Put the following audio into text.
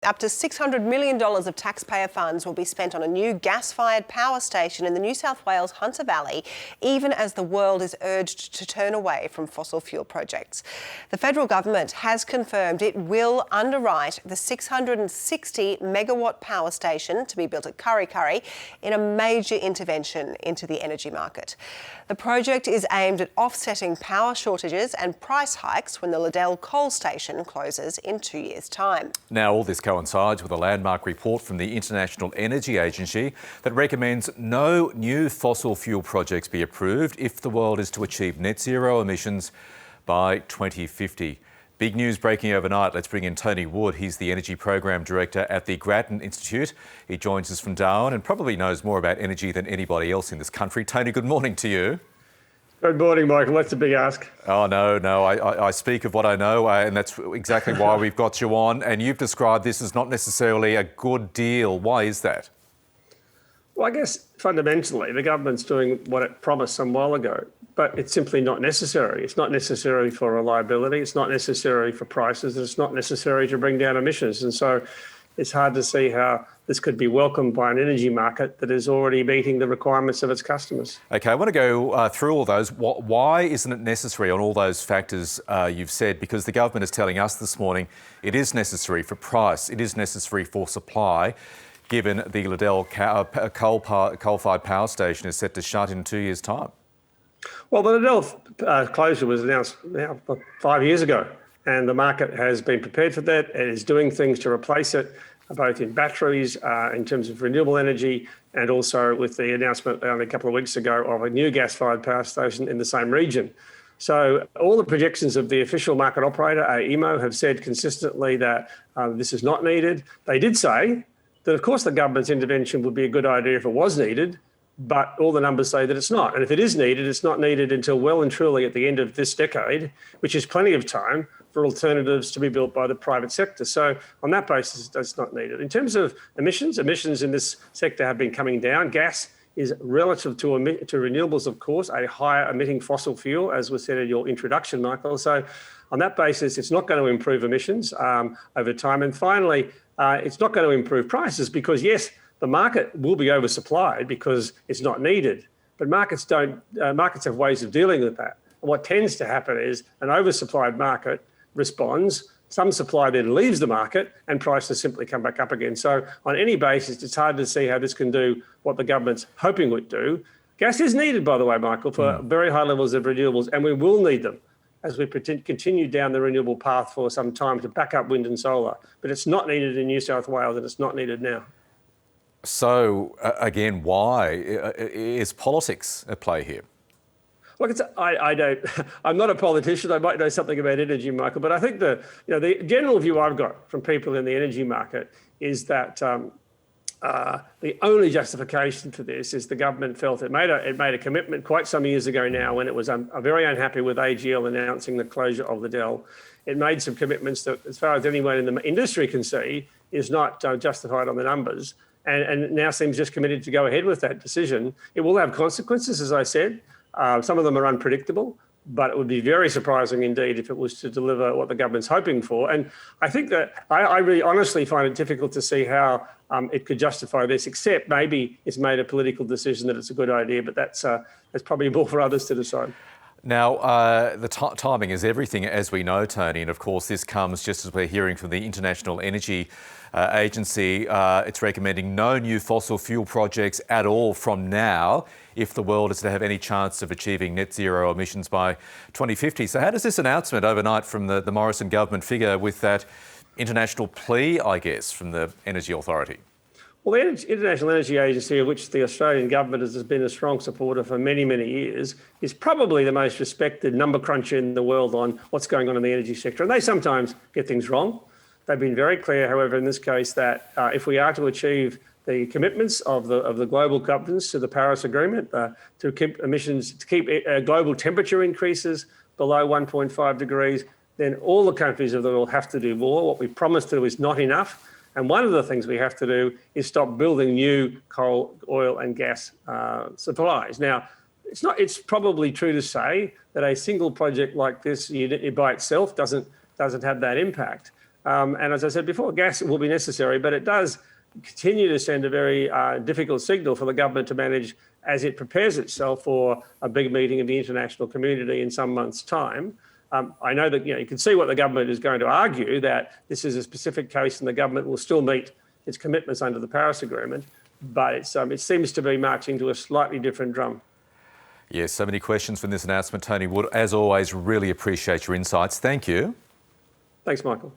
Up to $600 million of taxpayer funds will be spent on a new gas-fired power station in the New South Wales Hunter Valley, even as the world is urged to turn away from fossil fuel projects. The federal government has confirmed it will underwrite the 660 megawatt power station to be built at Kurri Kurri in a major intervention into the energy market. The project is aimed at offsetting power shortages and price hikes when the Liddell coal station closes in 2 years' time. Now, all this coincides with a landmark report from the International Energy Agency that recommends no new fossil fuel projects be approved if the world is to achieve net zero emissions by 2050. Big news breaking overnight. Let's bring in Tony Wood. He's the Energy Program Director at the Grattan Institute. He joins us from Darwin and probably knows more about energy than anybody else in this country. Tony, good morning to you. Good morning, Michael. That's a big ask. Oh, no. I speak of what I know, and that's exactly why we've got you on. And you've described this as not necessarily a good deal. Why is that? Well, I guess fundamentally the government's doing what it promised some while ago, but it's simply not necessary. It's not necessary for reliability. It's not necessary for prices. It's not necessary to bring down emissions. And so it's hard to see how this could be welcomed by an energy market that is already meeting the requirements of its customers. OK, I want to go through all those. Why isn't it necessary on all those factors you've said? Because the government is telling us this morning it is necessary for price, it is necessary for supply, given the Liddell coal-fired power station is set to shut in 2 years' time. Well, the Liddell closure was announced now 5 years ago, and the market has been prepared for that. It is doing things to replace it, both in batteries, in terms of renewable energy, and also with the announcement only a couple of weeks ago of a new gas-fired power station in the same region. So all the projections of the official market operator, AEMO, have said consistently that this is not needed. They did say that, of course, the government's intervention would be a good idea if it was needed, but all the numbers say that it's not. And if it is needed, it's not needed until well and truly at the end of this decade, which is plenty of time for alternatives to be built by the private sector. So on that basis, it's not needed. In terms of emissions in this sector have been coming down. Gas is relative to renewables, of course, a higher emitting fossil fuel, as was said in your introduction, Michael. So on that basis, it's not going to improve emissions over time. And finally, it's not going to improve prices because, yes, the market will be oversupplied because it's not needed. But markets have ways of dealing with that. And what tends to happen is an oversupplied market responds, some supply then leaves the market, and prices simply come back up again. So on any basis, it's hard to see how this can do what the government's hoping it would do. Gas is needed, by the way, Michael, for very high levels of renewables, and we will need them as we continue down the renewable path for some time to back up wind and solar. But it's not needed in New South Wales, and it's not needed now. So, again, why? Is politics at play here? Look, I'm not a politician. I might know something about energy, Michael, but I think the general view I've got from people in the energy market is that the only justification for this is the government felt it made a commitment quite some years ago now when it was very unhappy with AGL announcing the closure of Liddell. It made some commitments that, as far as anyone in the industry can see, is not justified on the numbers, and now seems just committed to go ahead with that decision. It will have consequences, as I said. Some of them are unpredictable, but it would be very surprising indeed if it was to deliver what the government's hoping for. And I think that I really honestly find it difficult to see how it could justify this, except maybe it's made a political decision that it's a good idea, but that's probably more for others to decide. Now, the timing is everything, as we know, Tony, and of course this comes just as we're hearing from the International Energy Agency. It's recommending no new fossil fuel projects at all from now if the world is to have any chance of achieving net zero emissions by 2050. So how does this announcement overnight from the Morrison government figure with that international plea, I guess, from the Energy Authority? Well, the International Energy Agency, of which the Australian government has been a strong supporter for many, many years, is probably the most respected number cruncher in the world on what's going on in the energy sector. And they sometimes get things wrong. They've been very clear, however, in this case, that if we are to achieve the commitments of the global governments to the Paris Agreement, to keep emissions, to keep global temperature increases below 1.5 degrees, then all the countries of the world have to do more. What we promised to do is not enough. And one of the things we have to do is stop building new coal, oil and gas supplies. Now, it's probably true to say that a single project like this by itself doesn't have that impact. And as I said before, gas will be necessary, but it does continue to send a very difficult signal for the government to manage as it prepares itself for a big meeting of the international community in some months' time. I know that you can see what the government is going to argue, that this is a specific case and the government will still meet its commitments under the Paris Agreement, but it seems to be marching to a slightly different drum. Yes, so many questions from this announcement. Tony Wood, as always, really appreciate your insights. Thank you. Thanks, Michael.